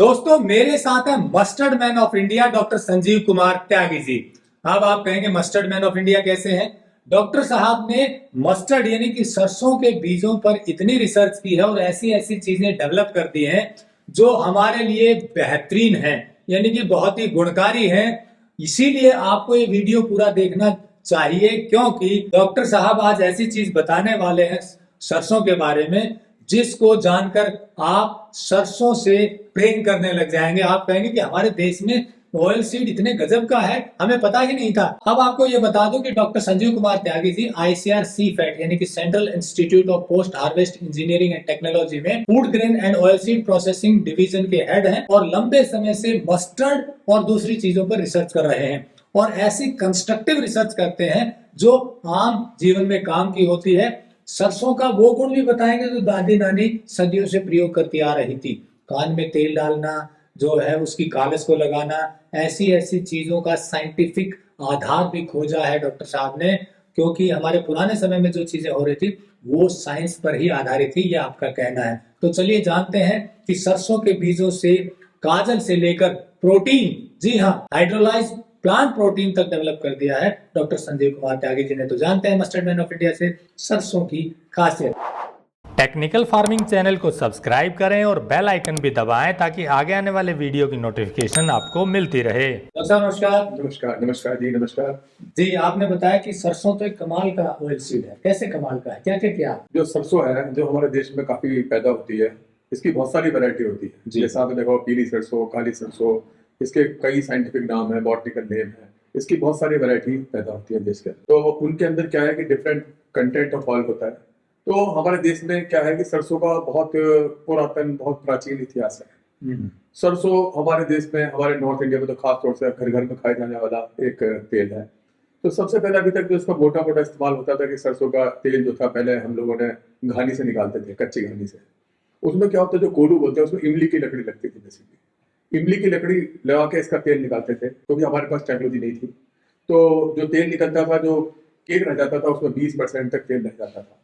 दोस्तों मेरे साथ है mustard man of India doctor Sanjeev Kumar Tyagi ji. अब आप कहेंगे मस्टर्ड मैन ऑफ इंडिया कैसे हैं? डॉक्टर साहब ने मस्टर्ड यानी कि सरसों के बीजों पर इतनी रिसर्च की है और ऐसी ऐसी चीजें डेवलप कर दी हैं जो हमारे लिए बेहतरीन हैं, यानी कि बहुत ही गुणकारी हैं। इसीलिए आपको ये वीडियो पूरा देखना चाहिए क्योंकि डॉक्टर साहब आज ऐसी चीज बताने वाले हैं सरसों के बारे में जिसको जानकर आप सरसों से प्रेम करने लग जाएंगे। आप कहेंगे कि हमारे देश में ऑयल सीड इतने गजब का है, हमें पता ही नहीं था। अब आपको ये बता दूं कि doctor Sanjeev Kumar Tyagi ji ICR CIPHET यानी कि Central Institute of Post Harvest Engineering and Technology में food grain and oil seed processing division के हेड हैं और लंबे समय से मस्टर्ड और दूसरी चीजों पर रिसर्च कर रहे हैं और ऐसी कंस्ट्रक्टिव रिसर्च करते हैं जो आम जीवन में काम की होती है। सरसों का वो गुण भी बताएंगे जो दादी नानी सदियों से प्रयोग करती आ रही थी। कान में तेल डालना, जो है उसकी कालस को लगाना, ऐसी ऐसी चीजों का साइंटिफिक आधार भी खोजा है डॉक्टर साहब ने, क्योंकि हमारे पुराने समय में जो चीजें हो रही थी वो साइंस पर ही आधारित थी, ये आपका कहना है। तो चलिए जानते हैं कि सरसों के बीजों से काजल से लेकर प्रोटीन, जी हाँ, हाइड्रोलाइज प्लांट प्रोटीन तक डेवलप कर दिया है डॉक्टर संजीव कुमार त्यागी जी ने। तो जानते हैं मस्टर्ड मैन ऑफ इंडिया से सरसों की खासियत। टेक्निकल फार्मिंग चैनल को सब्सक्राइब करें और बेल आइकन भी दबाएं ताकि आगे आने वाले वीडियो की नोटिफिकेशन आपको मिलती रहे। डॉक्टर नमस्कार। नमस्कार नमस्कार जी, नमस्कार जी। आपने बताया कि सरसों तो एक कमाल का ऑयल सीड है, कैसे कमाल का है, क्या क्या किया? जो सरसों है जो हमारे देश में काफी पैदा होती है, इसकी बहुत सारी वैरायटी होती है। जैसा आपने देखो पीली सरसों, काली सरसों, इसके कई साइंटिफिक नाम है, बॉटनिकल नेम है। इसकी बहुत सारी वैरायटी पैदा होती है देश के अंदर। तो उनके अंदर क्या है कि डिफरेंट कंटेंट ऑफ ऑयल होता है। तो हमारे देश में क्या है कि सरसों का बहुत पुरातन, बहुत प्राचीन इतिहास है। सरसों हमारे देश में, हमारे नॉर्थ इंडिया में तो खास तौर से घर घर में खाए जाने वाला एक तेल है। तो सबसे पहले अभी तक जो इसका मोटा मोटा इस्तेमाल होता था कि सरसों का तेल जो था पहले हम लोगों ने घानी से निकालते थे, कच्ची घानी से। उसमें क्या होता है, जो कोलू बोलते हैं, उसमें इमली की लकड़ी लगती थी। बेसिकली इमली की लकड़ी लगा के इसका तेल निकालते थे, क्योंकि हमारे पास टेक्नोलॉजी नहीं थी। तो जो तेल निकलता था, जो केक रह जाता था, उसमें 20% तक तेल रह जाता था।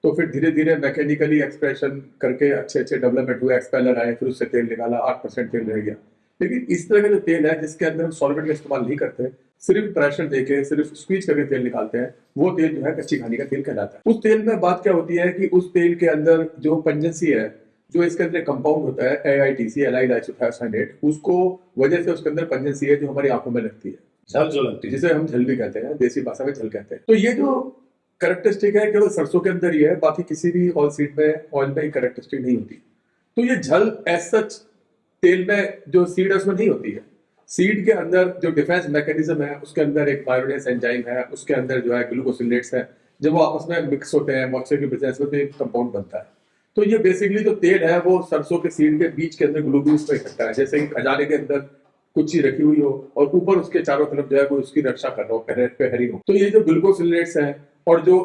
तो फिर धीरे धीरे मैकेनिकली एक्सप्रेशन करके अच्छे अच्छे डेवलपमेंट हुए, एक्सपेलर आए, फिर उससे तेल निकाला, 8% तेल रह गया। लेकिन इस तरह का जो तेल है जिसके अंदर हम सॉल्वेंट का इस्तेमाल नहीं करते, सिर्फ प्रेशर देके, सिर्फ स्क्वीज करके तेल निकालते हैं, वो तेल जो है कच्ची घानी का तेल कहलाता है। उस तेल में बात क्या होती है कि उस तेल के अंदर जो पंजेंसी है, जो इसके अंदर कंपाउंड होता है AITC, एलाइल आइसोथियोसाइनेट, उसको वजह से उसके अंदर पंजेंसी है जो हमारी आंखों में लगती है, झल जो लगती है, जिसे हम झल भी कहते हैं, देसी भाषा में झल कहते हैं। तो ये जो कैरेक्टरिस्टिक है केवल सरसों के अंदर ही है, बाकी किसी भी ऑयल सीड में, ऑयल में कैरेक्टरिस्टिक नहीं होती। तो ये झल एज सच तेल में जो सीड है उसमें नहीं होती है। सीड के अंदर जो डिफेंस मैकेनिज्म है, उसके अंदर एक पायरोनेस एंजाइम है, उसके अंदर जो है ग्लूकोसिलेट्स है, जब वो आपस में मिक्स होते हैं मॉइस्चर की प्रेजेंस में तो एक कंपाउंड बनता है। तो ये बेसिकली जो तेल है वो सरसों के सीड के बीच के अंदर ग्लूकोज में इकट्ठा है, जैसे कि खजाने के अंदर कुछ चीज रखी हुई हो और ऊपर उसके चारों तरफ जो है कोई उसकी रक्षा कर रहा हो, पहरी हो। तो ये जो ग्लूकोसिलेट्स है और जो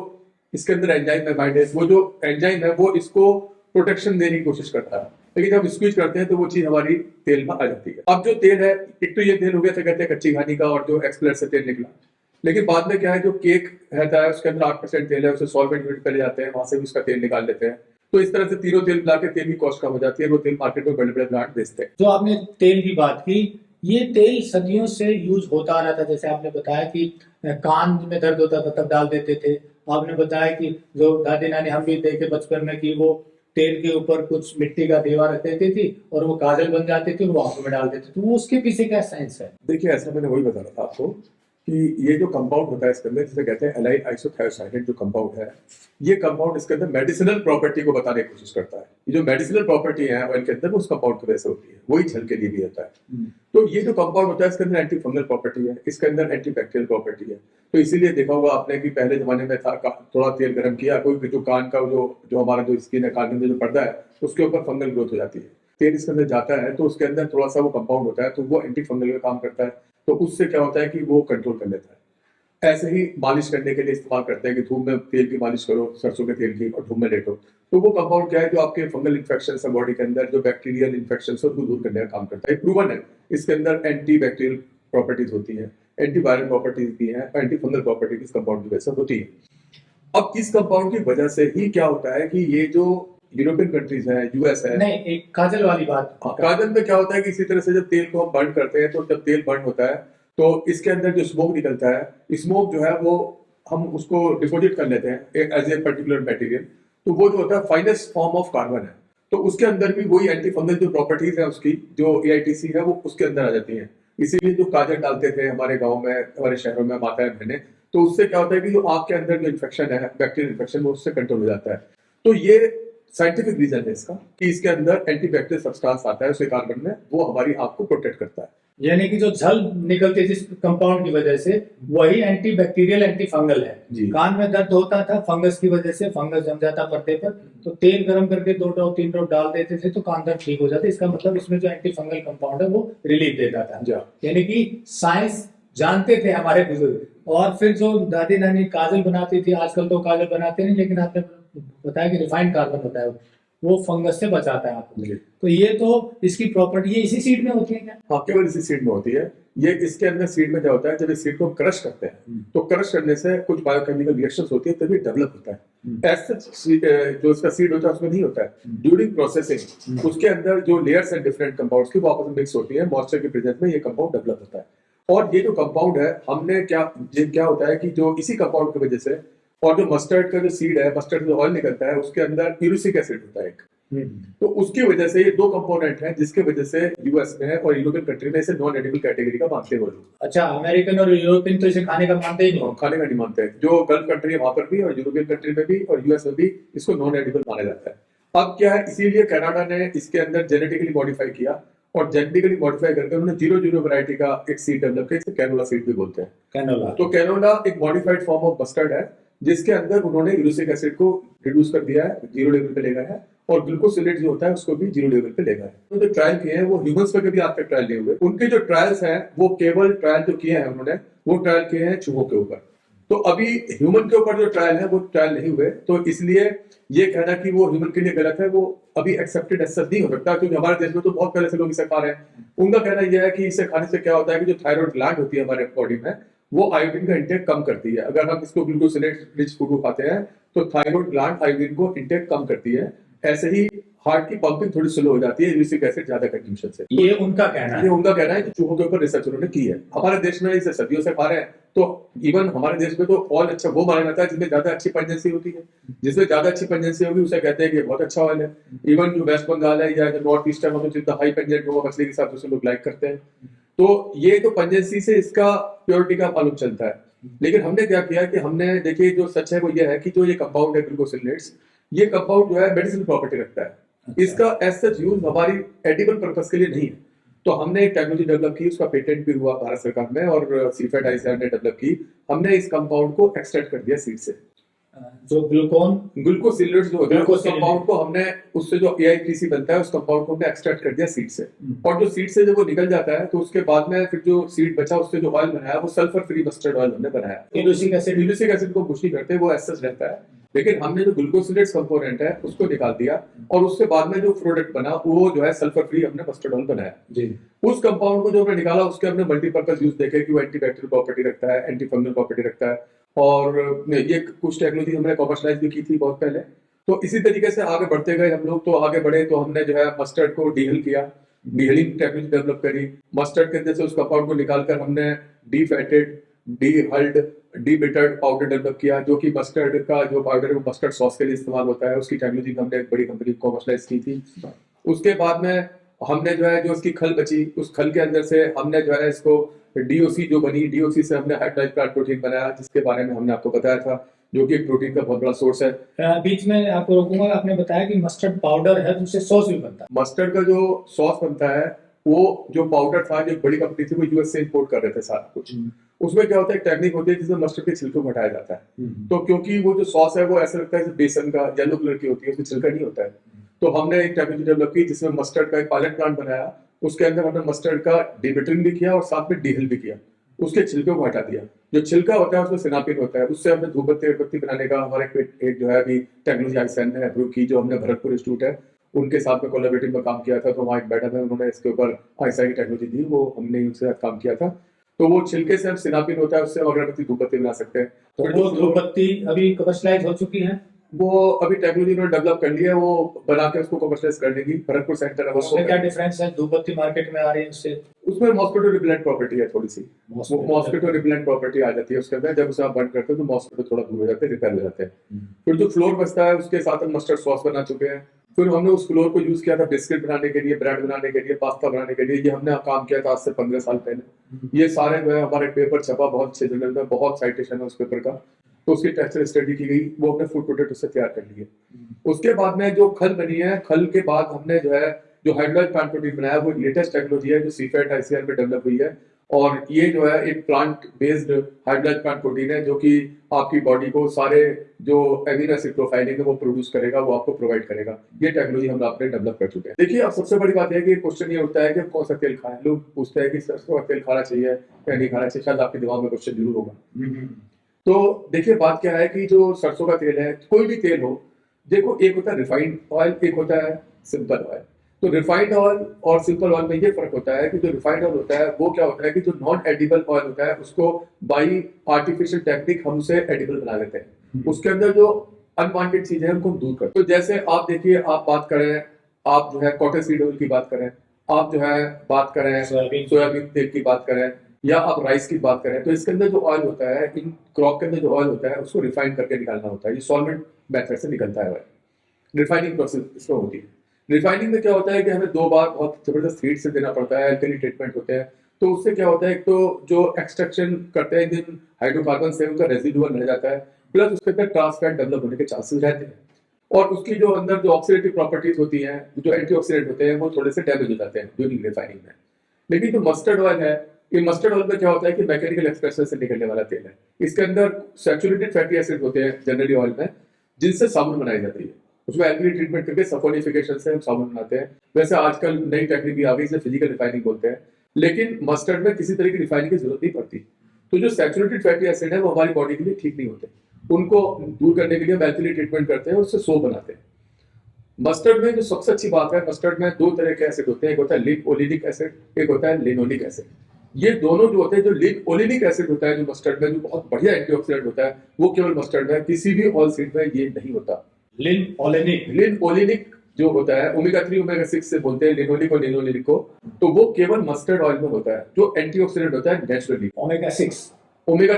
इसके अंदर एंजाइम है बाइंडेज, वो जो एंजाइम है वो इसको प्रोटेक्शन देने की कोशिश करता है, लेकिन जब स्क्वीज करते हैं तो वो चीज हमारी तेल में आ जाती है। अब जो तेल है, एक तो ये तेल हो गया था कहते हैं कच्ची घानी का, और जो एक्सप्लेयर से तेल निकला। लेकिन बाद में क्या है, जो केक रहता है उसके अंदर 8% तेल है, उसे सॉल्वेंट यूनिट पे ले जाते हैं, वहां से भी उसका तेल निकाल लेते हैं। तो इस तरह से तीनों तेल मिला के तेल की कॉस्ट कम हो जाती है, वो तेल मार्केट में बड़े बड़े ब्रांड बेचते हैं। जो आपने तेल की बात की, ये तेल सदियों से यूज होता आ रहा था। जैसे आपने बताया कि कान में दर्द होता था तब डाल देते थे। आपने बताया कि जो दादी नानी हम भी देखे बचपन में कि वो तेल के ऊपर कुछ मिट्टी का दीवार रख देती थी और वो काजल बन जाती थी, वो आंखों में डाल देते थे। तो उसके पीछे क्या साइंस है? देखिए, ऐसा मैंने वही बता रहा था आपको कि ये जो कंपाउंड होता है इसके अंदर, जिसे कहते हैं एलाइल आइसोथियोसाइनेट, जो कंपाउंड है, ये कंपाउंड इसके अंदर मेडिसिनल प्रॉपर्टी को बताने की कोशिश करता है। ये जो मेडिसिनल प्रॉपर्टी है ऑयल के अंदर, उस कंपाउंड की वजह से होती है, वही झल के लिए भी होता है। तो ये जो कंपाउंड होता है इसके अंदर एंटी फंगल प्रॉपर्टी है, इसके अंदर एंटी बैक्टीरियल प्रॉपर्टी है। तो इसीलिए देखा होगा आपने कि पहले जमाने में था, थोड़ा तेल गर्म किया, कोई जो कान का जो हमारा जो स्किन है, कान में जो पर्दा है, उसके ऊपर फंगल ग्रोथ हो जाती है। तेल इसके अंदर जाता है तो उसके अंदर थोड़ा सा वो कंपाउंड होता है, तो वो एंटी फंगल का काम करता है। तो उससे क्या होता है कि वो कंट्रोल कर लेता है। ऐसे ही मालिश करने के लिए इस्तेमाल करते हैं कि धूप में तेल की मालिश करो, सरसों के तेल की, और धूप में लेटो। तो वो कंपाउंड क्या है, जो आपके फंगल इन्फेक्शन है बॉडी के अंदर, जो बैक्टीरियल इन्फेक्शन है उसको दूर करने का काम करता है। प्रूवन है, इसके अंदर एंटी बैक्टीरियल प्रॉपर्टीज होती है, एंटी वायरल प्रॉपर्टीज भी है, एंटी फंगल प्रॉपर्टीज कंपाउंड की वजह से होती है। अब इस कंपाउंड की वजह से ही क्या होता है कि ये जो यूरोपियन कंट्रीज है, यूएस है। नहीं, एक काजल वाली बात। काजल में क्या होता है कि इसी तरह से जब तेल को हम बर्न करते हैं, तो जब तेल बर्न होता है तो इसके अंदर जो स्मोक निकलता है, स्मोक जो है वो हम उसको डिपोजिट कर लेते हैं एज ए पर्टिकुलर मटेरियल। तो वो जो होता है फाइनेस्ट फॉर्म ऑफ कार्बन है, तो उसके अंदर भी वही एंटी फंगल जो प्रॉपर्टीज है उसकी, जो AITC है, वो उसके अंदर आ जाती है। इसीलिए जो काजल डालते थे हमारे गाँव में, हमारे शहरों में, माताएं बहनें, तो उससे क्या होता है कि जो आंख के अंदर जो इन्फेक्शन है, बैक्टीरियल इन्फेक्शन, वो उससे कंट्रोल हो जाता है। तो ये साइंटिफिक रीजन है इसका कि इसके अंदर एंटीबैक्टीरियल सब्सटेंस आता है उसके कार्बन में, वो हमारी आंख को प्रोटेक्ट करता है। यानी कि जो झल निकलती है जिस कंपाउंड की वजह से, वही एंटी बैक्टीरियल एंटी फंगल है। जी। कान में दर्द होता था फंगस की वजह से, फंगस जम जाता पर्दे पर, तो तेल गर्म करके 2 ड्रॉप 3 ड्रॉप डाल देते थे तो कान दर्द ठीक हो जाता। इसका मतलब इसमें जो एंटी फंगल कंपाउंड है वो रिलीफ देता था। यानी कि साइंस जानते थे हमारे बुजुर्ग। और फिर जो दादी नानी काजल बनाती थी, आजकल तो काजल बनाते नहीं, लेकिन आपने बताया कि रिफाइंड कार्बन होता है, वो फंगस से बचाता है आपको। तो ये तो इसकी प्रॉपर्टी, ये इसी सीड में होती है क्या? हाँ, केवल इसी सीड में होती है। ये इसके अंदर सीड में क्या होता है, जब इस सीड को क्रश करते हैं तो क्रश करने से कुछ बायोकेमिकल रिएक्शंस होती है, तभी डेवलप होता है। ऐसे जो इसका सीड होता है उसमें नहीं होता है। ड्यूरिंग प्रोसेसिंग उसके अंदर जो लेयर्स हैं डिफरेंट कंपाउंड्स की, वो आपस में मिक्स होती है, मॉइस्चर के प्रेजेंस में ये कंपाउंड डेवलप होता है। और ये जो कंपाउंड है, हमने क्या होता है कि जो इसी कंपाउंड की वजह से, और जो मस्टर्ड का जो सीड है, मस्टर्ड जो ऑयल निकलता है, उसके अंदर यूरिसिक एसिड होता है एक। तो उसकी वजह से ये 2 कंपोनेंट हैं जिसके वजह से यूएस में और यूरोपियन कंट्री में इसे नॉन एडिबल कैटेगरी का मानते हैं वो लोग। अच्छा, अमेरिकन और यूरोपियन तो इसे खाने का मानते ही नहीं। खाने का नहीं मानते हैं। जो गल्फ कंट्री है वहां पर भी, और यूरोपियन कंट्री में भी, और यूएस में भी इसको नॉन एडिबल माना जाता है। अब क्या है, इसीलिए कनाडा ने इसके अंदर जेनेटिकली मॉडिफाई किया, और जेनेटिकली मॉडिफाई करके उन्होंने 00 वैरायटी का एक सीड डेवलप किया, इसे कैनोला सीड भी बोलते हैं। कैनोला। तो कैनोला एक मॉडिफाइड फॉर्म ऑफ मस्टर्ड है, जिसके अंदर उन्होंने यूरिसिक एसिड को रिड्यूस कर दिया है, 0 लेवल पे ले गया है, और ग्लूकोसिलेट जो होता है उसको भी 0 लेवल पे ले गया है। तो जो ट्रायल किए हैं वो ह्यूमंस पे कभी आज तक ट्रायल नहीं हुए। उनके जो ट्रायल्स हैं वो केवल ट्रायल जो किए हैं उन्होंने, वो ट्रायल किए हैं चूहों के ऊपर। तो अभी ह्यूमन के ऊपर जो ट्रायल है वो ट्रायल नहीं हुए, तो इसलिए ये कहना कि वो ह्यूमन के लिए गलत है, वो अभी एक्सेप्टेड एज सच नहीं हो सकता, क्योंकि हमारे देश में तो बहुत पहले से लोग इसे खा रहे हैं। उनका कहना यह है कि इसे खाने से क्या होता है कि जो थायराइड ग्लैंड होती है हमारे बॉडी में, वो आयोडीन का इंटेक कम करती है। अगर हम इसको ग्लूकोसिलेट रिच फूड को खाते हैं तो थायराइड ग्लैंड आयोडीन को इंटेक कम करती है। ऐसे ही हार्ट की पंपिंग थोड़ी स्लो हो जाती है यूरिक एसिड ज्यादा कंज्यूमन से। ये उनका कहना है। ये उनका कहना है कि चूहों के ऊपर रिसर्च उन्होंने की है। हमारे देश में इसे सदियों से खा रहे हैं, तो इवन हमारे देश में तो ऑयल अच्छा वो माना जाता है जिसमें ज्यादा अच्छी पंजेंसी होती है। जिसमें ज्यादा अच्छी पंजेंसी होगी उसे कहते हैं कि बहुत अच्छा ऑयल है। इवन जो वेस्ट बंगाल है या जो नॉर्थ ईस्ट है, वहाँ जितना हाई पंजेंट होगा मछली के साथ उसे लोग लाइक करते हैं। तो ये तो पंजेंसी से इसका प्योरिटी का मालूम चलता है। लेकिन हमने क्या किया कि हमने देखिए, जो सच है वो ये है कि जो ये कंपाउंड है ग्लूकोसिलेट्स, ये कंपाउंड जो है मेडिसिनल प्रॉपर्टी रखता है। इसका एज सच यूज हमारी एडिबल पर्पस के लिए नहीं है। तो हमने एक टेक्नोलॉजी डेवलप की, उसका पेटेंट भी हुआ भारत सरकार में, और सीफेड आईसीआर ने डेवलप की। हमने इस कंपाउंड को एक्सट्रैक्ट कर दिया सीड से। जो ग्लूकोसिलेट्स जो होता है उस कंपाउंड को हमने, उससे जो AITC बनता है उस कंपाउंड को हमने एक्सट्रैक्ट कर दिया सीड से। और जो सीड से जब वो निकल जाता है तो उसके बाद में फिर जो सीड बचा उससे जो ऑयल बनाया वो सल्फर फ्री मस्टर्ड ऑयल हमने बनाया। यूरिक एसिड को कुछ नहीं करते, वो एज सच रहता है। लेकिन हमने जो ग्लूकोसिलेट्स कंपोनेंट है उसको निकाल दिया, और उसके बाद में जो प्रोडक्ट बना वो जो है सल्फर फ्री हमने मस्टर्ड ऑयल बनाया जी। उस कंपाउंड को जो हमने निकाला उसके हमने मल्टीपर्पज यूज देखे कि वो एंटीबैक्टीरियल प्रॉपर्टी रखता है, एंटी फंगल प्रॉपर्टी रखता है, और ये कुछ टेक्नोलॉजी हमने कॉमर्शलाइज भी की थी बहुत पहले। तो इसी तरीके से आगे बढ़ते गए हम लोग। तो आगे बढ़े तो हमने जो है मस्टर्ड को डीहल किया, डीहलिंग टेक्नोलॉजी डेवलप करी। मस्टर्ड के अंदर से उस कंपाउंड को निकालकर हमने डीफैटेड, डीहल्ड, डीबिटर्ड पाउडर डेवलप किया, जो कि मस्टर्ड का जो पाउडर है वो मस्टर्ड सॉस के लिए इस्तेमाल होता है। उसकी टेक्नोलॉजी हमने एक बड़ी कंपनी को कॉमर्शलाइज की थी। उसके बाद में हमने जो है, जो उसकी खल बची, उस खल के अंदर से हमने जो है इसको DOC जो बनी, DOC से हमने हाइड्रोलाइज्ड प्लांट प्रोटीन बनाया, जिसके बारे में हमने आपको बताया था, जो कि एक प्रोटीन का बहुत बड़ा सोर्स है। बीच में आपको रोकूंगा, आपने बताया कि मस्टर्ड पाउडर है जिससे सॉस भी बनता है। मस्टर्ड का जो सॉस बनता है, वो जो पाउडर था, जो बड़ी कंपनी थी, वो US से इंपोर्ट कर रहे थे सारा कुछ। उसमें क्या होता है, एक टेक्निक होती है जिसमें मस्टर्ड के छिलके को हटाया जाता है। तो क्योंकि वो जो सॉस है वो ऐसा लगता है बेसन का येलो कलर की होती है, उसमें छिलका नहीं होता है। तो हमने एक टेक्नोलॉजी डेवलप की जिसमें मस्टर्ड का एक पायलट प्लांट बनाया। उसके अंदर हमने मस्टर्ड का डीबिटरिंग भी किया और साथ में डीहल भी किया। उसके छिलके को हटा दिया। जो छिलका होता है उसमें सिनापिन होता है, उससे हमने धूप बत्ती अगरबत्ती बनाने का हमारे एक जो है अभी टेक्नोलॉजी आईसीआर ने अप्रूव की, जो हमने भरतपुर इंस्टीट्यूट है उनके साथ में कोलैबोरेटिव में काम किया था। तो वहाँ एक बैठा था, उन्होंने इसके ऊपर आईसीआर की टेक्नोलॉजी दी, वो हमने उनसे साथ काम किया था। तो वो छिलके से हम सिनापिन होता है, उससे हम अगरबत्ती धूप बत्ती बना सकते हैं। तो वो धूप बत्ती अभी कमर्शलाइज हो चुकी है। वो अभी टेक्नोलॉजी उन्होंने डेवलप कर लिया है, वो बना के उसको कमर्शियलाइज करने की भरतपुर सेंटर है वो उसमें क्या डिफरेंस है, धूपबत्ती मार्केट में आ रही है उससे? उसमें मॉस्किटो रिपेलेंट प्रॉपर्टी है थोड़ी सी, मॉस्किटो रिपेलेंट प्रॉपर्टी आ जाती है उसके अंदर। जब उसे आप बंद करते हो तो मॉस्किटो थोड़ा दूर हो जाते हैं, रिपेल हो जाते हैं। फिर जो फ्लोर बचता है उसके साथ हम मस्टर्ड सॉस बना चुके हैं। फिर हमने उस फ्लोर को यूज किया था बिस्किट बनाने के लिए, ब्रेड बनाने के लिए, पास्ता बनाने के लिए। ये हमने काम किया था आज से 15 साल पहले। ये सारे जो है हमारे पेपर छपा, बहुत अच्छे जर्नल में, बहुत साइटेशन है उस पेपर का। तो उसकी टेक्सचर स्टडी की गई, वो हमने फूड पोटैटो से तैयार कर लिए। उसके बाद में जो खल बनी है, खल के बाद हमने जो है जो हाइड्रोलाइज प्लांट प्रोटीन बनाया, वो लेटेस्ट टेक्नोलॉजी है जो सीफेट आईसीआर में डेवलप हुई है। और ये जो है एक plant based hydrolyse plant protein है जो कि आपकी बॉडी को सारे जो एमिनो एसिड प्रोफाइलिंग है वो प्रोड्यूस करेगा, वो आपको प्रोवाइड करेगा। ये टेक्नोलॉजी हम आपने डेवलप कर चुके हैं। देखिए, अब सबसे बड़ी बात है कि क्वेश्चन ये होता है कि कौन सा तेल खाएं। लोग पूछते हैं कि सरसों का तेल खाना चाहिए या नहीं खाना चाहिए, शायद आपके दिमाग में क्वेश्चन जरूर होगा। तो देखिए, बात क्या है कि जो सरसों का तेल है, कोई भी तेल हो, देखो एक होता है रिफाइंड ऑयल, एक होता है सिंपल ऑयल। तो रिफाइंड ऑयल और सिंपल ऑयल में ये फर्क होता है कि जो रिफाइंड ऑयल होता है वो क्या होता है कि जो नॉन एडिबल ऑयल होता है उसको बाई आर्टिफिशियल टेक्निक हम उसे एडिबल बना लेते हैं। उसके अंदर जो अनवांटेड चीजें हैं उनको हम दूर करते हैं। तो जैसे आप देखिए, आप बात करें, आप जो है कॉटन सीड ऑयल की बात करें, आप जो है बात करें सोयाबीन तेल की बात करें, या आप राइस की बात करें, तो इसके अंदर जो ऑयल होता है, इन क्रॉप के अंदर जो ऑयल होता है उसको रिफाइन करके निकालना होता है। ये सॉल्वेंट मेथड से निकलता है ऑयल। रिफाइनिंग प्रोसेस इसमें होती है। रिफाइनिंग में क्या होता है कि हमें 2 बार बहुत जबरदस्त हीट से देना पड़ता है, अल्कली ट्रीटमेंट होते हैं। तो उससे क्या होता है, एक तो जो एक्सट्रैक्शन करते हैं जिन हाइड्रोकार्बन से उनका रेजिडुअल रह जाता है, प्लस उसके अंदर ट्रांस फैट डेवलप होने के चांसेस रहते हैं। और उसकी जो अंदर जो ऑक्सीडेटिव प्रॉपर्टीज होती हैं, जो एंटीऑक्सीडेंट होते हैं, वो थोड़े से डैमेज हो जाते हैं ड्यूरिंग रिफाइनिंग में। लेकिन जो मस्टर्ड ऑयल है, ये मस्टर्ड ऑयल में क्या होता है कि मैकेनिकल एक्सप्रेशन से निकलने वाला तेल है। इसके अंदर सैचुरेटेड फैटी एसिड होते हैं जनरली ऑयल में, जिनसे साबुन बनाई जाती है। उसमें एल्कली ट्रीटमेंट करके सफोनिफिकेशन से हम साबुन बनाते हैं। वैसे आजकल नई टेक्निक भी आ गई, इसे फिजिकल रिफाइनिंग बोलते हैं। लेकिन मस्टर्ड में किसी तरह की रिफाइनिंग की जरूरत नहीं पड़ती। तो जो सैचुरेटेड फैटी एसिड है वो हमारी बॉडी के लिए ठीक नहीं होते, उनको दूर करने के लिए हम एल्कली ट्रीटमेंट करते हैं और उससे सोप बनाते हैं। मस्टर्ड में जो सबसे अच्छी बात है, मस्टर्ड में 2 तरह के एसिड होते हैं, एक होता है लिन ओलिनिक एसिड, एक होता है लिनोलिक एसिड। ये दोनों जो होते हैं, जो लिन ओलिनिक एसिड होता है जो मस्टर्ड में, जो बहुत बढ़िया एंटीऑक्सीडेंट होता है, वो केवल मस्टर्ड में, किसी भी ऑयल सीड में ये नहीं होता। लिन ओलिनिक जो होता है, ओमेगा 3 ओमेगा 6 से बोलते हैं लिनोलिक और लिनोलिक को, तो वो केवल मस्टर्ड ऑयल में होता है, जो एंटीऑक्सीडेंट होता है नेचुरली। ओमेगा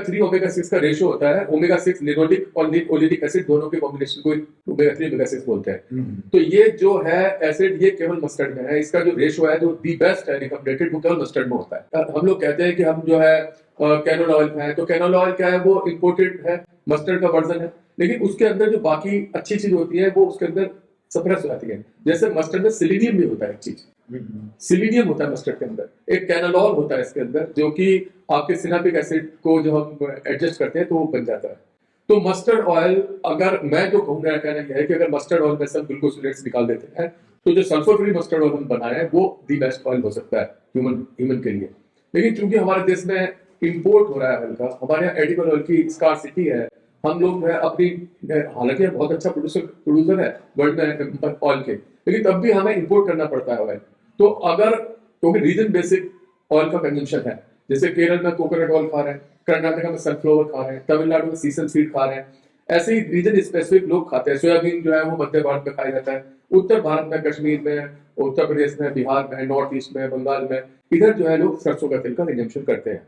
3 ओमेगा 6 का रेशियो होता है। ओमेगा 6 लिनोलिक और लिन ओलिनिक एसिड दोनों के कॉम्बिनेशन को ओमेगा 3 ओमेगा 6 बोलते हैं। तो ये जो है एसिड, ये केवल मस्टर्ड में है। इसका जो रेशियो है, जो दी बेस्ट है रिकमेंडेड, वो केवल मस्टर्ड में होता है। हम लोग कहते हैं कि हम जो है कैनोला ऑयल में है, तो कैनोला ऑयल क्या है, वो इंपोर्टेड है, मस्टर्ड का वर्जन है। लेकिन उसके अंदर जो बाकी अच्छी चीज होती है वो उसके अंदर सप्रेस हो जाती है। जैसे मस्टर्ड में सिलीनियम भी होता है, एक चीज सिलीनियम होता है मस्टर्ड के अंदर, एक कैनोलॉल होता है इसके अंदर, जो कि आपके सिनापिक एसिड को जो हम एडजस्ट करते हैं तो वो बन जाता है। तो मस्टर्ड ऑयल, अगर मैं जो कहूँ, मेरा कहना यह है कि अगर मस्टर्ड ऑयल में से हम ग्लूकोसिलेट्स निकाल देते हैं तो जो सल्फर फ्री मस्टर्ड ऑयल हम बनाए हैं वो दी बेस्ट ऑयल हो सकता है ह्यूमन के लिए। लेकिन चूंकि हमारे देश में इंपोर्ट हो रहा है ऑयल का, हमारे यहाँ एडिबल ऑयल की स्कार्सिटी है, हम लोग जो है अपनी, हालांकि बहुत अच्छा प्रोड्यूसर है वर्ल्ड में ऑयल के, लेकिन तब भी हमें इंपोर्ट करना पड़ता है ऑयल। तो अगर, क्योंकि रीजन बेसिक ऑयल का कंजम्पशन है, जैसे केरल में कोकोनट ऑयल खा रहे हैं, कर्नाटका में सनफ्लावर खा रहे हैं, तमिलनाडु में सीसन सीड खा रहे हैं, ऐसे ही रीजन स्पेसिफिक लोग खाते हैं। सोयाबीन जो है वो मध्य भारत में खाया जाता है, उत्तर भारत में, कश्मीर में, उत्तर प्रदेश में, बिहार में, नॉर्थ ईस्ट में, बंगाल में, इधर जो है लोग सरसों का तेल का कंजम्पशन करते हैं।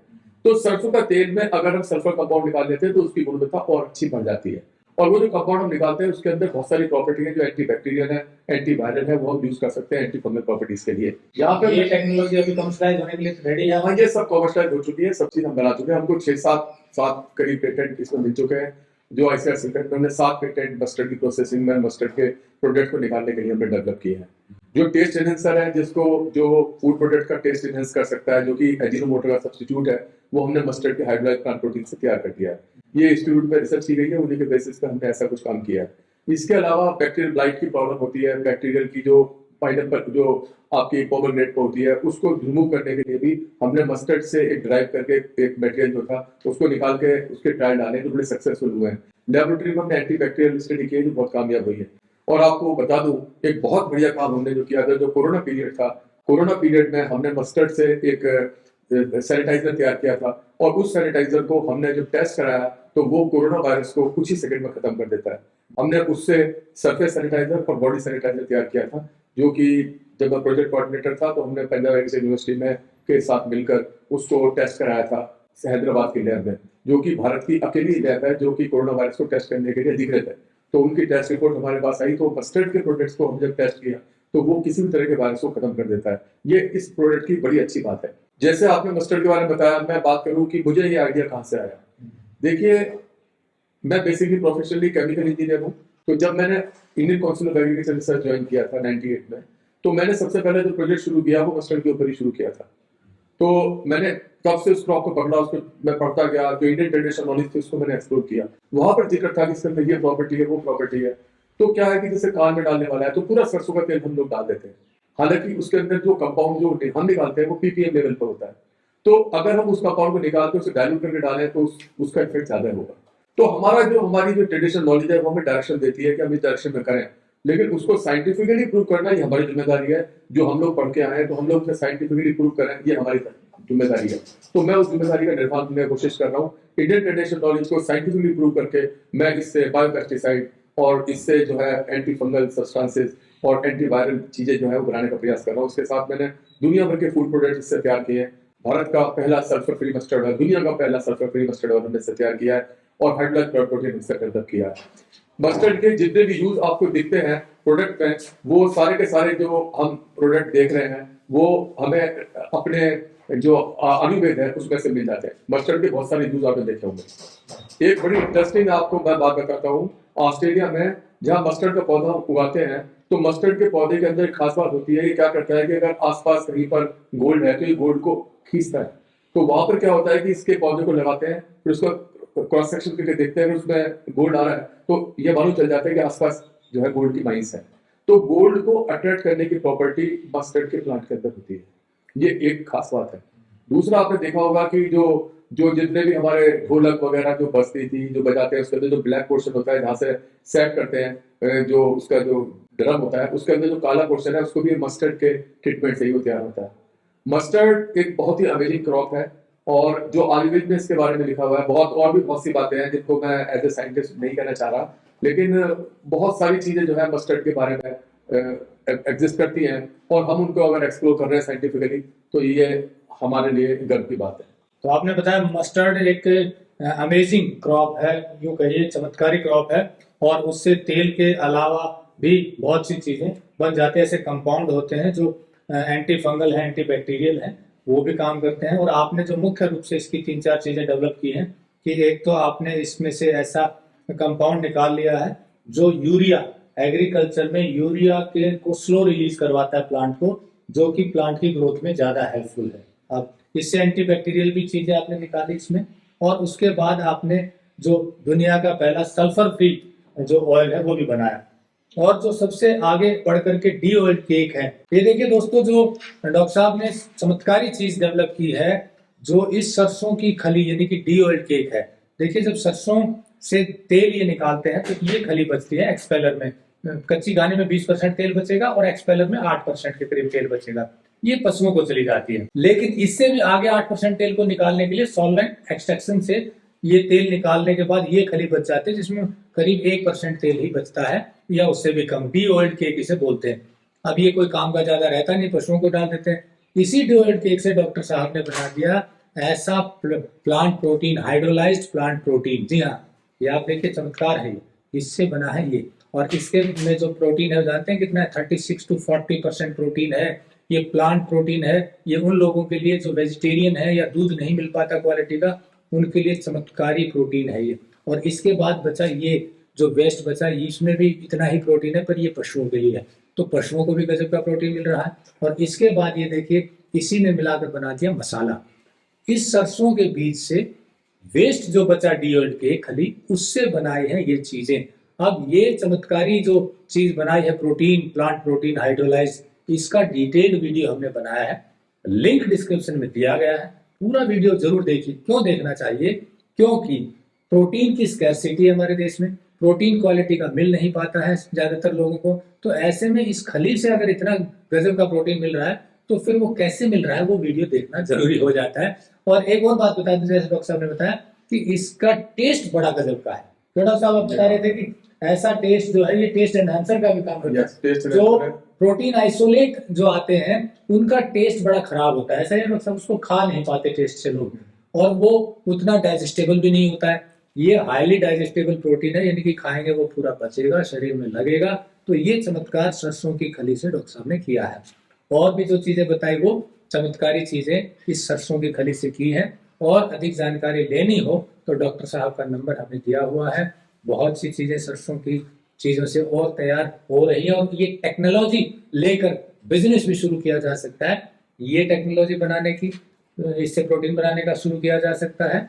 तो सरसों का तेल में अगर हम सल्फर कंपाउंड निकाल लेते हैं तो उसकी गुणवत्ता और अच्छी बढ़ जाती है। और वो जो कंपाउंड हम निकालते हैं उसके अंदर बहुत सारी प्रॉपर्टी है, जो एंटी बैक्टीरियल है, एंटी वायरल है, वो हम यूज कर सकते हैं एंटी फंगल प्रॉपर्टीज के लिए। यहाँ पे ये टेक्नोलॉजी अभी कमर्शियलाइज होने के लिए रेडी है? हाँ, ये सब कमर्शियलाइज हो चुकी है, सब चीज हम बना चुके हैं। हमको 6-7 करीब पेटेंट इसमें मिल चुके हैं। जो आईसीआर सीक्रेट में हमने 7 पेटेंट मस्टर्ड की प्रोसेसिंग में, मस्टर्ड के प्रोडक्ट को निकालने के लिए हमने डेवलप किए हैं। जो टेस्ट एनहेंसर है, जिसको जो फूड प्रोडक्ट का टेस्ट एनहेंस कर सकता है, जो कि एजिनोमोटो का सब्स्टिट्यूट है, वो हमने मस्टर्ड के हाइड्रोलाइज्ड प्लांट प्रोटीन से तैयार कर दिया है। ये इंस्टीट्यूट में रिसर्च की गई है, उन्हीं के बेसिस पे हमने ऐसा कुछ काम किया है। इसके अलावा बैक्टीरियल ब्लाइट की प्रॉब्लम होती है, बैक्टीरियल की जो पाइनएप्पल जो आपकी पोमेग्रेनेट पर होती है, उसको रिमूव करने के लिए भी हमने मस्टर्ड से एक ड्राइव करके एक मटेरियल जो था उसको निकाल के उसके ट्रायल डाले, जो बड़े सक्सेसफुल हुए हैं। लेबोरेटरी में हमने एंटी बैक्टीरियल स्टडी की है, जो बहुत कामयाब हुई है। और आपको बता दूं, एक बहुत बढ़िया काम हमने जो किया था, जो कोरोना पीरियड था, कोरोना पीरियड में हमने मस्टर्ड से एक सैनिटाइजर तैयार किया था, और उस सैनिटाइजर को हमने जब टेस्ट कराया तो वो कोरोना वायरस को कुछ ही सेकंड में खत्म कर देता है। हमने उससे सरफेस सैनिटाइजर और बॉडी सैनिटाइजर तैयार किया था, जो कि जब मैं प्रोजेक्ट कोऑर्डिनेटर था तो हमने पंजाब एग्रीकल्चर यूनिवर्सिटी में के साथ मिलकर उसको टेस्ट कराया था हैदराबाद की लैब में, जो कि भारत की अकेली लैब है जो कि कोरोना वायरस को टेस्ट करने के लिए अधिकृत है। तो उनकी टेस्ट रिपोर्ट हमारे पास आई, तो मस्टर्ड के प्रोडक्ट्स को हम जब टेस्ट किया तो वो किसी भी तरह के वायरस को खत्म कर देता है। ये इस प्रोडक्ट की बड़ी अच्छी बात है। जैसे आपने मस्टर्ड के बारे में बताया, मैं बात करूं कि मुझे ये आइडिया कहां से आया। देखिए, मैं बेसिकली प्रोफेशनली केमिकल इंजीनियर हूं, तो जब मैंने Indian council of agriculture research join किया था 98 में, तो मैंने सबसे पहले जो प्रोजेक्ट शुरू किया वो मस्टर्ड के ऊपर ही शुरू किया था। तो मैंने तब से उस क्रॉप को पकड़ा, उसको मैं पढ़ता गया, जो इंडियन ट्रेडिशनल नॉलेज थी उसको मैंने एक्सप्लोर किया। वहां पर जिक्र था कि इसके अंदर ये प्रॉपर्टी है, वो प्रॉपर्टी है। तो क्या है कि जैसे कान में डालने वाला है तो पूरा सरसों का तेल हम लोग डाल देते हैं, हालांकि उसके अंदर जो कंपाउंड जो हम निकालते हैं वो पीपीएम लेवल पर होता है। तो अगर हम उस कंपाउंड को निकाल के उसे डाइल्यूट करके डालें तो उसका इफेक्ट ज्यादा होगा। तो हमारी जो ट्रेडिशनल नॉलेज है वो हमें डायरेक्शन देती है कि हम इस डायरेक्शन में करें, लेकिन उसको साइंटिफिकली प्रूव करना ये हमारी जिम्मेदारी है। जो हम लोग पढ़ के आए हैं तो हम लोग उसे साइंटिफिकली प्रूव करें, ये हमारी जिम्मेदारी है। तो मैं उस जिम्मेदारी का निर्वहन करने की कोशिश कर रहा हूँ। इंडियन ट्रेडिशनल नॉलेज को साइंटिफिकली प्रूव करके मैं इससे बायोपेस्टिसाइड और इससे जो है एंटी फंगल सब्सटेंसेस और एंटीवायरल चीजें जो है वो बनाने का प्रयास कर रहा हूँ। उसके साथ मैंने दुनिया भर के फूड प्रोडक्ट इससे तैयार किए हैं। भारत का पहला सल्फर फ्री मस्टर्ड ऑयल, दुनिया का पहला सल्फर फ्री मस्टर्ड ऑयल हमने इससे तैयार किया है, और हाई ब्लड प्रोटीन इससे डेवलप किया है। मस्टर्ड के जितने भी यूज आपको दिखते हैं प्रोडक्ट में, वो सारे के सारे जो हम प्रोडक्ट देख रहे हैं वो हमें अपने जो अनुवेद है उसमें से मिल जाते हैं। मस्टर्ड के बहुत सारे यूज आपने देखे होंगे। एक बड़ी इंटरेस्टिंग आपको मैं बात बताता हूँ। ऑस्ट्रेलिया में जहाँ मस्टर्ड का पौधा उगाते हैं, तो मस्टर्ड के पौधे के अंदर एक खास बात होती है, ये क्या करता है कि अगर आसपास कहीं पर गोल्ड है तो ये गोल्ड को खींचता है। तो वहां पर क्या होता है कि इसके पौधे को लगाते हैं, फिर उसको क्रॉस सेक्शन करके देखते हैं, उसमें गोल्ड आ रहा है तो ये मालूम चल जाता है कि आसपास जो है गोल्ड की माइंस है। तो गोल्ड को अट्रैक्ट करने की प्रॉपर्टी मस्टर्ड के प्लांट के अंदर होती है, ये एक खास बात है। दूसरा, आपने देखा होगा कि जो जितने भी हमारे ढोलक वगैरह जो बजती थी, जो बजाते हैं, उसके अंदर जो ब्लैक पोर्शन होता है जहाँ से सेट करते हैं, जो उसका जो ड्रम होता है उसके अंदर जो काला पोर्शन है उसको भी मस्टर्ड के ट्रीटमेंट से ही तैयार होता है। मस्टर्ड एक बहुत ही अमेजिंग क्रॉप है, और जो आयुर्वेद में इसके बारे में लिखा हुआ है, बहुत सी बातें हैं जिनको मैं एज ए साइंटिस्ट नहीं कहना चाह रहा, लेकिन बहुत सारी चीजें जो है मस्टर्ड के बारे में एग्जिस्ट करती हैं, और हम उनको अगर एक्सप्लोर कर रहे हैं साइंटिफिकली तो ये हमारे लिए गर्व की बात है। तो आपने बताया मस्टर्ड एक अमेजिंग क्रॉप है, यूं कहिए चमत्कारी क्रॉप है, और उससे तेल के अलावा भी बहुत सी चीजें बन जाते हैं। ऐसे कंपाउंड होते हैं जो एंटी फंगल है, एंटी बैक्टीरियल है, वो भी काम करते हैं। और आपने जो मुख्य रूप से इसकी 3-4 चीजें डेवलप की हैं कि एक तो आपने इसमें से ऐसा कंपाउंड निकाल लिया है जो यूरिया, एग्रीकल्चर में यूरिया के को स्लो रिलीज करवाता है प्लांट को, जो कि प्लांट की ग्रोथ में ज्यादा हेल्पफुल है। अब इससे एंटी बैक्टीरियल भी चीजें आपने निकाली इसमें, और उसके बाद आपने जो दुनिया का पहला सल्फर फ्री जो ऑयल है वो भी बनाया, और जो सबसे आगे बढ़ करके डी ऑयल केक है। ये देखिए दोस्तों, जो डॉक्टर साहब ने चमत्कारी चीज डेवलप की है, जो इस सरसों की खली यानी कि डी ऑयल केक है। देखिए, जब सरसों से तेल ये निकालते हैं तो ये खली बचती है एक्सपेलर में। कच्ची घानी में 20% तेल बचेगा और एक्सपेलर में 8% के करीब तेल बचेगा, ये पशुओं को चली जाती है। लेकिन इससे भी आगे 8% तेल को निकालने के लिए सॉल्वेंट एक्सट्रैक्शन से ये तेल निकालने के बाद ये खली बच जाती है, जिसमें करीब 1% तेल ही बचता है या उससे भी कम। डी ऑयल्ड केक इसे बोलते हैं। अब ये कोई काम का ज्यादा रहता नहीं, पशुओं को डाल देते हैं। इसी डी ऑयल्ड केक से डॉक्टर साहब ने बना दिया ऐसा plant protein, hydrolysed plant protein. जी हाँ, ये आप देखिए चमत्कार है, इससे बना है ये। और इसके में जो प्रोटीन है जानते हैं कितना है? 36 to 40% प्रोटीन है। ये प्लांट प्रोटीन है। ये उन लोगों के लिए जो वेजिटेरियन है या दूध नहीं मिल पाता क्वालिटी का, उनके लिए चमत्कारी प्रोटीन है ये। और इसके बाद बचा ये जो वेस्ट बचा, इसमें भी इतना ही प्रोटीन है, पर ये पशुओं के लिए है, तो पशुओं को भी गजब का प्रोटीन मिल रहा है। और इसके बाद ये देखिए, इसी ने मिलाकर बना दिया मसाला। इस सरसों के बीज से वेस्ट जो बचा डी ऑयल्ड के खली, उससे बनाई है ये चीजें। अब ये चमत्कारी जो चीज बनाई है प्रोटीन, प्लांट प्रोटीन हाइड्रोलाइज, इसका डिटेल्ड वीडियो हमने बनाया है, लिंक डिस्क्रिप्शन में दिया गया है। पूरा वीडियो जरूर देखिए। क्यों देखना चाहिए? क्योंकि प्रोटीन की स्कैर्सिटी है हमारे देश में, प्रोटीन क्वालिटी का मिल नहीं पाता है ज्यादातर लोगों को। तो ऐसे में इस खली से अगर इतना गजब का प्रोटीन मिल रहा है तो फिर वो कैसे मिल रहा है वो वीडियो देखना जरूरी हो जाता है। और एक और बात बता दें, जैसे डॉक्टर साहब ने बताया कि इसका टेस्ट बड़ा गजब का है। तो डॉक्टर साहब आप बता रहे थे कि ऐसा टेस्ट जो है ये टेस्ट एनहांसर का भी काम करता है। जो प्रोटीन आइसोलेट जो आते हैं उनका टेस्ट बड़ा खराब होता है, ऐसा ही डॉक्टर साहब उसको खा नहीं पाते टेस्ट से लोग, और वो उतना डाइजेस्टेबल भी नहीं होता है। ये हाईली डाइजेस्टेबल प्रोटीन है, यानी कि खाएंगे वो पूरा पचेगा, शरीर में लगेगा। तो ये चमत्कार सरसों की खली से डॉक्टर साहब ने किया है। और भी जो चीजें बताई वो चमत्कारी चीजें इस सरसों की खली से की है। और अधिक जानकारी लेनी हो तो डॉक्टर साहब का नंबर हमें दिया हुआ है। बहुत सी चीजें सरसों की चीजों से और तैयार हो रही है, और ये टेक्नोलॉजी लेकर बिजनेस भी शुरू किया जा सकता है। ये टेक्नोलॉजी बनाने की, इससे प्रोटीन बनाने का शुरू किया जा सकता है,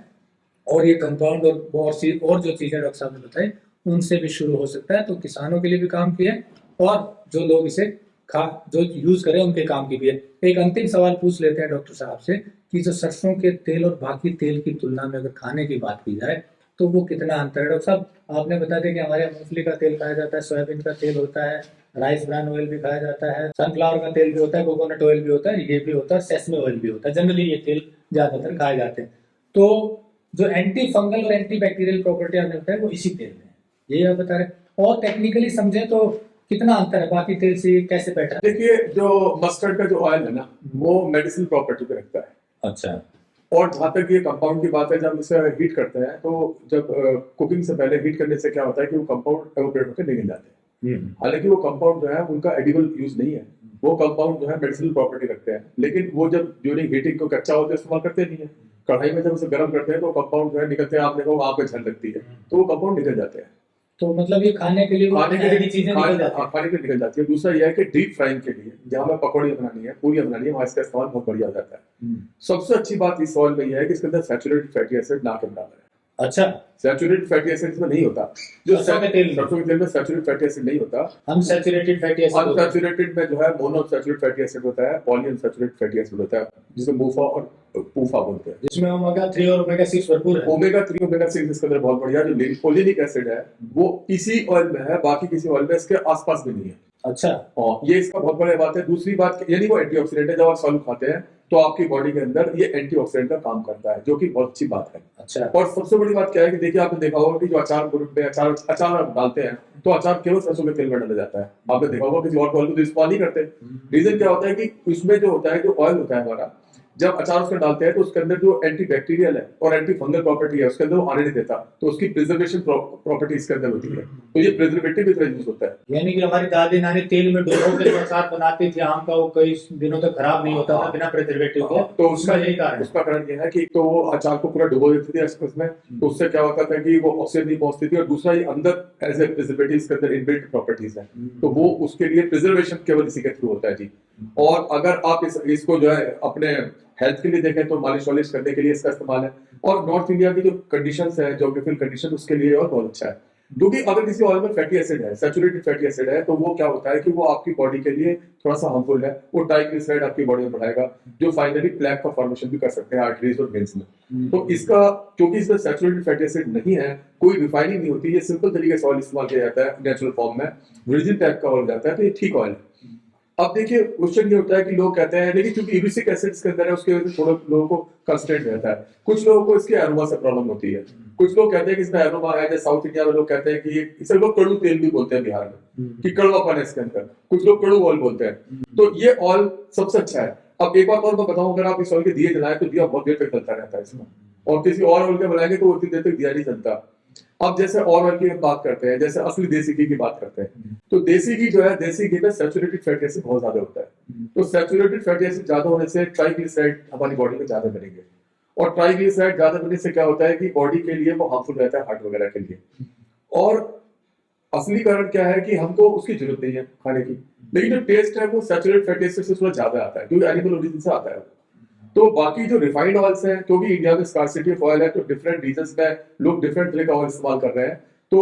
और ये कंपाउंड और जो चीजें डॉक्टर साहब ने बताई उनसे भी शुरू हो सकता है। तो किसानों के लिए भी काम की है, और जो लोग इसे जो यूज करें उनके काम की भी है। एक अंतिम सवाल पूछ लेते हैं डॉक्टर साहब से कि जो सरसों के तेल और बाकी तेल की तुलना में अगर खाने की बात की जाए तो वो कितना अंतर है। डॉक्टर साहब आपने बता दिया कि हमारे यहाँ मूंगफली का तेल खाया जाता है, सोयाबीन का तेल होता है, राइस ब्रान ऑयल भी खाया जाता है, सनफ्लावर का तेल भी होता है, कोकोनट ऑयल भी होता है, ये भी होता है, सेसमे ऑयल भी होता है। जनरली ये तेल ज्यादातर खाए जाते हैं। तो जो एंटी फंगल और एंटी बैक्टीरियल प्रॉपर्टी आपने बताया वो इसी तेल में है, ये आप बता रहे। और टेक्निकली समझे तो कितना अंतर है बाकी तेल से, कैसे बैठा? देखिए, जो मस्टर्ड का जो ऑयल है ना वो मेडिसिन प्रॉपर्टी पे रखता है। अच्छा। और जहाँ तक ये कंपाउंड की बात है, जब इसे हीट करते हैं तो जब कुकिंग से पहले हीट करने से क्या होता है कि वो कंपाउंड एवोपरेट होकर निकल जाते हैं। हालांकि वो कंपाउंड जो है उनका एडिबल यूज नहीं है, वो कंपाउंड जो है मेडिसिनल प्रॉपर्टी रखते हैं, लेकिन वो जब ड्यूरिंग हीटिंग को कच्चा होता है इस्तेमाल करते नहीं है। कढ़ाई में जब उसे गर्म करते हैं तो कंपाउंड जो है निकलते हैं, आपने कहा आँख पे झल लगती है, तो वो कंपाउंड निकल जाते हैं। तो मतलब ये खाने के लिए खाने के लिए चीजें निकल जाती हैं। खाने के लिए निकल जाती है। दूसरा यह है कि डीप फ्राइंग के लिए जहाँ हमें पकौड़ियाँ बनानी है, पूरियाँ बनानी है, वहाँ इसका इस्तेमाल बहुत बढ़िया हो जाता है। सबसे अच्छी बात इस ऑयल में यह है कि इसके अंदर सैचुरेटेड फैटी एसिड ना के बराबर है। अच्छा, सैचुरेटेड फैटी एसिड इसमें नहीं होता। जो सरसों के तेल में सैचुरेटेड फैटी एसिड नहीं होता। अनसैचुरेटेड फैटी एसिड, अनसैचुरेटेड में जो है मोनोअनसैचुरेटेड फैटी एसिड होता है, पॉलीअनसैचुरेटेड फैटी एसिड होता है, जिसे मूफा और पूफा बोलते हैं, जिसमें ओमेगा 3 और ओमेगा 6 भरपूर है। ओमेगा 3 ओमेगा 6 इसके अंदर बहुत बढ़िया। जो लिनोलेनिक एसिड है वो इसी ऑयल में है, बाकी किसी ऑयल में इसके आसपास भी नहीं है। अच्छा, ये इसका बहुत बड़ी बात है। दूसरी बात, यानी वो एंटीऑक्सीडेंट है। जब आप सॉल्व खाते हैं तो आपकी बॉडी के अंदर ये एंटीऑक्सीडेंट का काम करता है, जो कि बहुत अच्छी बात है। अच्छा। और सबसे बड़ी बात क्या है कि देखिए, आपने देखा होगा कि जो अचार ग्रुप में अचार आप डालते हैं तो अचार केवल सरसों के तेल में डाला जाता है। आपने देखा होगा किसी और ऑयल को इस्तेमाल नहीं करते। रीजन क्या होता है कि उसमें जो होता है, जो ऑयल होता है हमारा, जब अचार उसका डालते हैं तो उसके अंदर जो एंटी बैक्टीरियल है और एंटी फंगल प्रॉपर्टी है उसके अंदर वो आने नहीं देता, तो उसकी प्रिजर्वेशन प्रॉपर्टी इसके अंदर होती है। तो ये प्रिजर्वेटिव की तरह यूज होता है। यानी कि हमारी दादी नानी तेल में डुबो के अचार बनाती थी आम का, वो कई दिनों तक खराब नहीं होता था बिना प्रिजर्वेटिव के। तो उसका यही कारण है। उसका कारण यह है कि तो वो अचार को पूरा डुबो देती थी उसमें, तो उससे क्या होता था कि वो ऑक्सीजन नहीं पहुंचती थी, और दूसरा ये अंदर एज ए प्रिजर्वेटिव इसके अंदर इनबिल्ट प्रॉपर्टीज है, तो वो उसके लिए प्रिजर्वेशन केवल इसी के थ्रू होता है जी। और अगर आप इसको जो है अपने हेल्थ के लिए देखें तो मालिश वालिश करने के लिए इसका इस्तेमाल है। और नॉर्थ इंडिया की जो कंडीशंस है, ज्योग्राफिकल कंडीशन, उसके लिए और बहुत अच्छा है। क्योंकि अगर किसी ऑयल में फैटी एसिड है, सैचुरेटेड फैटी एसिड है, तो वो क्या होता है कि वो आपकी बॉडी के लिए थोड़ा सा हार्मफुल है। वो ट्राइग्लिसराइड आपकी बॉडी में बढ़ाएगा, जो फाइनली प्लेक का फॉर्मेशन भी कर सकते हैं आर्टरीज और वेन्स में। तो इसका, क्योंकि इसमें सैचुरेटेड फैटी एसिड नहीं है, कोई रिफाइनिंग नहीं होती, ये सिंपल तरीके से ऑयल इस्तेमाल किया जाता है नेचुरल फॉर्म में, वर्जिन टाइप का ऑयल जाता है, तो ये ठीक ऑयल है। अब देखिए, क्वेश्चन ये होता है कि लोग कहते हैं, लेकिन क्योंकि यूरिक एसिड इसके अंदर है उसके वजह से थोड़ा लोगों को कंस्टेंट रहता है। कुछ लोगों को इसके एरोमा से प्रॉब्लम होती है। कुछ लोग कहते हैं कि इसमें एरोमा है, जैसे साउथ इंडिया में लोग कहते हैं कि इसे लोग कड़ू तेल भी बोलते हैं बिहार में, कि कड़वापन है इसके अंदर। कुछ लोग कड़ू ऑयल बोलते हैं। तो ये ऑयल सबसे अच्छा है। अब एक बात और मैं बताऊं, अगर आप इस ऑयल के दिए जलाएं तो दिया बहुत देर तक जलता रहता है इसमें, और किसी और ऑयल के बनाएंगे तो उतनी देर तक दिया नहीं जलता। अब जैसे और ऑयल की हम बात करते हैं, जैसे असली देसी घी की बात करते हैं, तो देसी घी जो है, देसी घी में सैचुरेटेड फैटी एसिड बहुत ज्यादा होता है। तो सैचुरेटेड फैटी एसिड ज्यादा होने से ट्राइग्लिसराइड हमारी बॉडी में ज्यादा बनेंगे, और ट्राइग्लिसराइड ज्यादा बनने से क्या होता है कि बॉडी के लिए वो हार्मफुल रहता है, हार्ट वगैरह के लिए। और असली कारण क्या है कि हमको उसकी जरूरत नहीं है खाने की, लेकिन जो टेस्ट है वो सैचुरेटेड फैटी एसिड से थोड़ा ज्यादा आता है, क्योंकि एनिमल ओरिजिन से आता है। तो बाकी जो रिफाइंड ऑयल्स हैं, क्योंकि इंडिया में स्कार्सिटी ऑफ ऑयल है, तो डिफरेंट रीजन्स में लोग डिफरेंट तरह का ऑयल इस्तेमाल कर रहे हैं। तो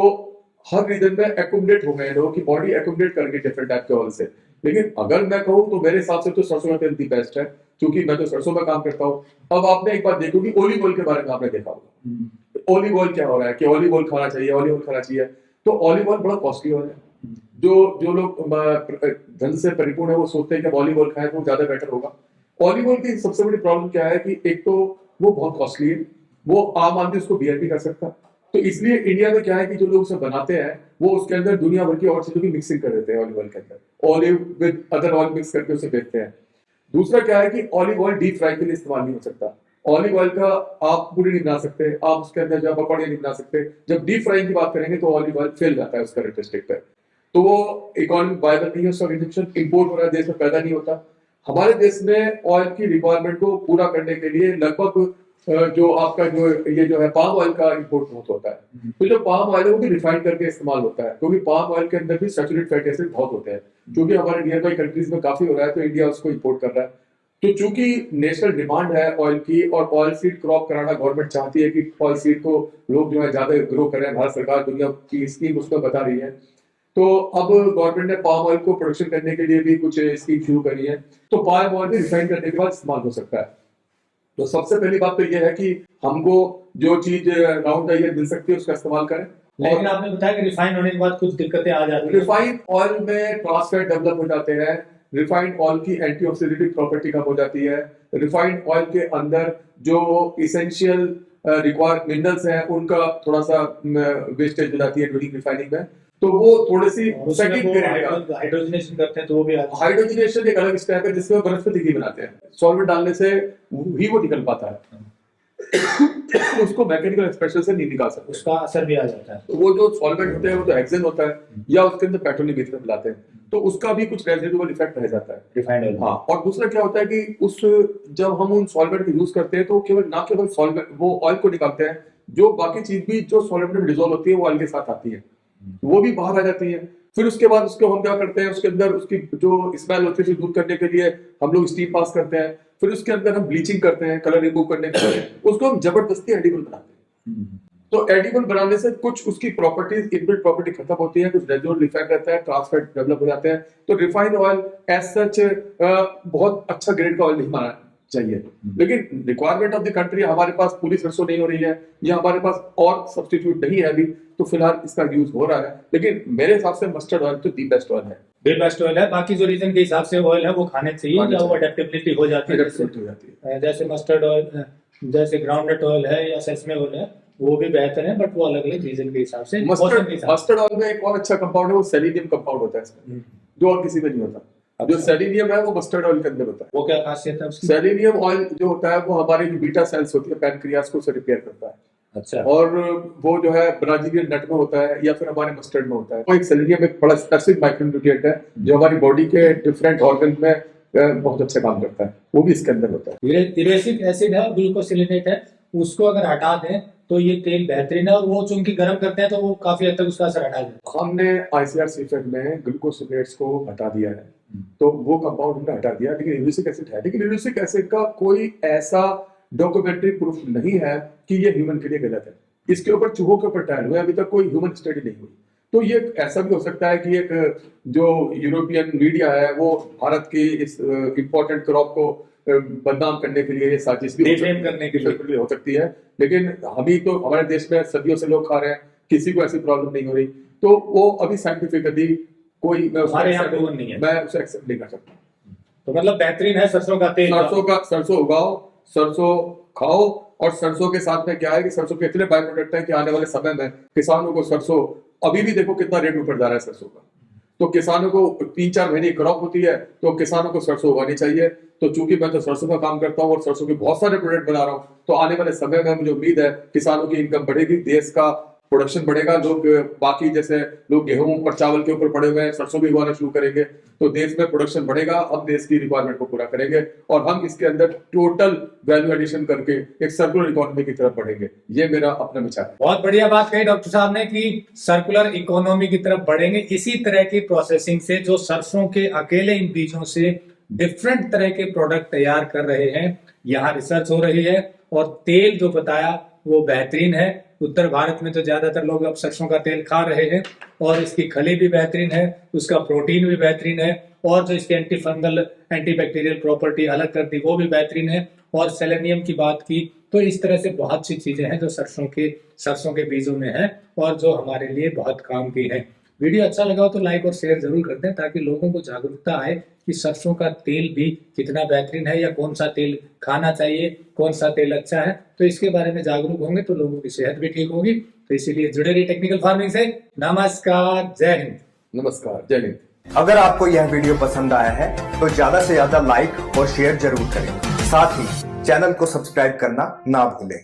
हर रीजन में एकोमोडेट हो गए हैं, लोगों की बॉडी एकोमोडेट करके डिफरेंट टाइप के ऑयल से। लेकिन अगर मैं कहूँ तो मेरे हिसाब से तो सरसों का तेल दी बेस्ट है, क्योंकि मैं तो सरसों में काम करता हूँ। अब आपने एक बात देखो कि ओलिव ऑयल के बारे में आपने देखा होगा, ओलिव ऑयल क्या हो रहा है कि ओलिव ऑयल खाना चाहिए, ओलिव ऑयल खाना चाहिए। तो ओलिव ऑयल बड़ा कॉस्टली ऑयल है, जो लोग धन से परिपूर्ण है वो सोचते हैं कि ऑलिव ऑयल खाएं तो ज्यादा बेटर होगा। ऑलिव ऑयल की सबसे बड़ी प्रॉब्लम क्या है कि एक तो वो बहुत कॉस्टली है, वो आम आदमी उसको बियर भी कर सकता। तो इसलिए इंडिया में क्या है कि जो लोग उसे बनाते हैं वो उसके अंदर दुनिया भर की और चीजों की मिक्सिंग कर देते हैं ऑलिव ऑयल के अंदर, olive with other oil mix करके उसे बेचते हैं। दूसरा क्या है कि ऑलिव ऑयल डीप फ्राई के लिए इस्तेमाल नहीं हो सकता। ऑलिव ऑयल का आप पूरी नहीं बना सकते, आप उसके अंदर जब पकौड़े नहीं बना सकते। जब डीप फ्राइंग की बात करेंगे तो ऑलिव ऑयल फेल जाता है उसका रेट पे, तो वो इकोनॉमिक वायबल नहीं है, उसका कंजम्पशन इंपोर्ट हो रहा है, देश में पैदा नहीं होता। हमारे देश में ऑयल की रिक्वायरमेंट को पूरा करने के लिए लगभग जो आपका जो है पाम ऑयल का इंपोर्ट बहुत होता है। तो जो पाम ऑयल है वो भी रिफाइंड करके इस्तेमाल होता है, क्योंकि पाम ऑयल के अंदर भी सैचुरेटेड फैटी एसिड बहुत होते हैं, जो कि हमारे नियर बाई कंट्रीज में काफी हो रहा है, तो इंडिया उसको इंपोर्ट कर रहा है। तो चूंकि नेशनल डिमांड है ऑयल की और ऑयल सीड क्रॉप कराना गवर्नमेंट चाहती है कि ऑयल सीड को लोग जो है ज्यादा ग्रो करें, भारत सरकार दुनिया की स्कीम उसमें बता रही है। तो अब गवर्नमेंट ने पाम ऑयल को प्रोडक्शन करने के लिए भी कुछ स्कीम शुरू करी है, तो पाम ऑयल भी रिफाइन करने के बाद इस्तेमाल हो सकता है। तो सबसे पहली बात तो यह है कि हमको जो चीज राउंड आइए मिल सकती है उसका इस्तेमाल करें। लेकिन आपने बताया कि रिफाइन होने के बाद कुछ दिक्कतें आ जाती हैं। रिफाइंड ऑयल में ट्रांस फैट डेवलप हो जाते हैं, रिफाइंड ऑयल की एंटीऑक्सीडेंटिव प्रॉपर्टी कम हो जाती है, रिफाइंड ऑयल के अंदर जो इसेंशियल रिक्वायर्ड मिनरल्स हैं उनका थोड़ा सा वेस्टेज हो जाती है ड्यूरिंग रिफाइनिंग में, तो वो थोड़ी सी सेकंड ग्रेड का हाइड्रोजनेशन करते हैं तो वो भी आता है। हाइड्रोजनेशन एक अलग स्टेप है जिसमें वनस्पति घी बनाते हैं, सॉल्वेंट डालने से ही वो निकल पाता है उसको मैकेनिकल एक्सप्रेशन से नहीं निकाल सकते, उसका असर भी आ जाता है। तो वो जो सॉल्वेंट होते हैं वो तो हेक्सेन होता है या उसके अंदर पेट्रोलियम ईथर मिलाते हैं, तो उसका भी कुछ रेजिडुअल इफेक्ट रह जाता है रिफाइंड ऑयल। हाँ, और दूसरा क्या होता है कि उस जब हम उन सॉल्वेंट को यूज करते हैं तो केवल सॉल्वेंट वो ऑयल को निकालते हैं, जो बाकी चीज भी जो सॉल्वेंट में डिसॉल्व होती है वो ऑयल के साथ आती है, वो भी बाहर आ जाती है। फिर उसके बाद उसको हम क्या करते हैं, उसके अंदर उसकी जो स्मेल होती है दूर करने के लिए हम लोग स्टीम पास करते हैं, फिर उसके अंदर हम ब्लीचिंग करते हैं कलर रिमूव करने के लिए, उसको हम जबरदस्ती एडिबल बनाते हैं। तो एडिबल बनाने से कुछ उसकी प्रॉपर्टीज इनबिल्ट प्रॉपर्टी खत्म होती है, कुछ रेजिडुअल इफेक्ट रहता है, ट्रांस फैट डेवलप हो जाते हैं। तो रिफाइंड ऑयल एज सच बहुत अच्छा ग्रेड का ऑयल नहीं माना चाहिए, लेकिन रिक्वायरमेंट ऑफ द कंट्री हमारे पास पूरी सरसों नहीं हो रही है या हमारे पास और सब्स्टिट्यूट नहीं है अभी, तो फिलहाल इसका यूज हो रहा है। लेकिन मेरे हिसाब से मस्टर्ड ऑयल तो दी बेस्ट ऑयल है, दी बेस्ट ऑयल है। बाकी जो रीजन के हिसाब से ऑयल है वो खाने चाहिए या वो अडेप्टेबिलिटी हो जाती है, जैसे मस्टर्ड ऑयल, जैसे ग्राउंडनट ऑयल है या सेसमे ऑयल है, वो भी बेहतर है, बट वो अलग अलग रीजन के हिसाब से। मस्टर्ड ऑयल में एक और अच्छा कंपाउंड है, वो सेलेनियम कंपाउंड होता है इसमें, जो और किसी में नहीं होता। जो सेलेनियम है वो मस्टर्ड ऑयल के अंदर होता है। वो क्या खासियत है उसकी? सेलेनियम ऑयल जो होता है वो हमारे जो बीटा सेल्स होती है पैनक्रियास को रिपेयर करता है। अच्छा। और वो जो है ब्राजीलियन नट में होता है या फिर हमारे मस्टर्ड में होता है। वो एक सेलेनियम एक बड़ा स्पेसिफिक माइक्रोन्यूट्रिएंट है जो हमारी बॉडी के डिफरेंट ऑर्गन में बहुत अच्छा काम करता है, वो भी इसके अंदर होता है। यूरेसिक एसिड है, ग्लूकोसिलेनेट है, उसको अगर हटा दें तो ये तेल बेहतरीन है, और वो चूंकि गर्म करते हैं तो वो काफी हद तक उसका असर हटा देता है। हमने ICR में ग्लूकोसिलेट्स को हटा दिया है, तो वो कंपाउंड हमने हटा दिया, लेकिन यूरिक एसिड है। लेकिन यूरिक एसिड का कोई ऐसा डॉक्यूमेंट्री प्रूफ नहीं है कि ये ह्यूमन के लिए गलत है। इसके ऊपर चूहों के ऊपर ट्रायल हुए, अभी तक कोई ह्यूमन स्टडी नहीं हुई। तो ये ऐसा भी हो सकता है कि एक जो यूरोपियन मीडिया है वो भारत की इस इम्पोर्टेंट क्रॉप को बदनाम करने के लिए साजिश भी करने के लिए हो सकती है। लेकिन अभी तो हमारे देश में सदियों से लोग खा रहे हैं, किसी को ऐसी प्रॉब्लम नहीं हो रही, तो वो अभी साइंटिफिकली कोई हमारे यहाँ प्रूवन नहीं है, मैं उसे एक्सेप्ट नहीं कर सकता। तो मतलब बेहतरीन है सरसों का तेल। सरसों उगाओ, सरसों खाओ, और सरसों के साथ में क्या है कि सरसों के इतने बाय प्रोडक्ट है कि आने वाले समय में किसानों को सरसों, अभी भी देखो कितना रेट ऊपर जा रहा है सरसों का, तो किसानों को 3-4 महीने क्रॉप होती है तो किसानों को सरसों उगानी चाहिए। तो चूंकि मैं तो सरसों का काम करता हूँ और सरसों के बहुत सारे प्रोडक्ट बना रहा हूँ, तो आने वाले समय में मुझे उम्मीद है किसानों की इनकम बढ़ेगी, देश का प्रोडक्शन बढ़ेगा। लोग बाकी जैसे लोग गेहूं और चावल के ऊपर पड़े हुए हैं, सरसों भी उगाना शुरू करेंगे, तो देश में प्रोडक्शन बढ़ेगा, हम देश की रिक्वायरमेंट को पूरा करेंगे और हम इसके अंदर टोटल वैल्यू एडिशन करके एक सर्कुलर इकोनॉमी की तरफ बढ़ेंगे। ये मेरा अपना विचार है। बहुत बढ़िया बात कही डॉक्टर साहब ने कि सर्कुलर इकोनॉमी की तरफ बढ़ेंगे। इसी तरह की प्रोसेसिंग से जो सरसों के अकेले इन बीजों से डिफरेंट तरह के प्रोडक्ट तैयार कर रहे हैं, यहाँ रिसर्च हो रही है, और तेल जो बताया वो बेहतरीन है। उत्तर भारत में तो ज्यादातर लोग अब सरसों का तेल खा रहे हैं, और इसकी खली भी बेहतरीन है, उसका प्रोटीन भी बेहतरीन है, और जो इसकी anti fungal anti bacterial property अलग कर दी वो भी बेहतरीन है, और सेलेनियम की बात की। तो इस तरह से बहुत सी चीजें हैं जो सरसों के बीजों में है और जो हमारे लिए बहुत काम की है। वीडियो अच्छा लगा हो तो लाइक और शेयर जरूर कर दें, ताकि लोगों को जागरूकता आए कि सरसों का तेल भी कितना बेहतरीन है, या कौन सा तेल खाना चाहिए, कौन सा तेल अच्छा है। तो इसके बारे में जागरूक होंगे तो लोगों की सेहत भी ठीक होगी। तो इसीलिए जुड़े रहिए टेक्निकल फार्मिंग से। नमस्कार, जय हिंद। नमस्कार, जय हिंद। अगर आपको यह वीडियो पसंद आया है तो ज्यादा से ज्यादा लाइक और शेयर जरूर करें। साथ ही चैनल को सब्सक्राइब करना ना भूलें।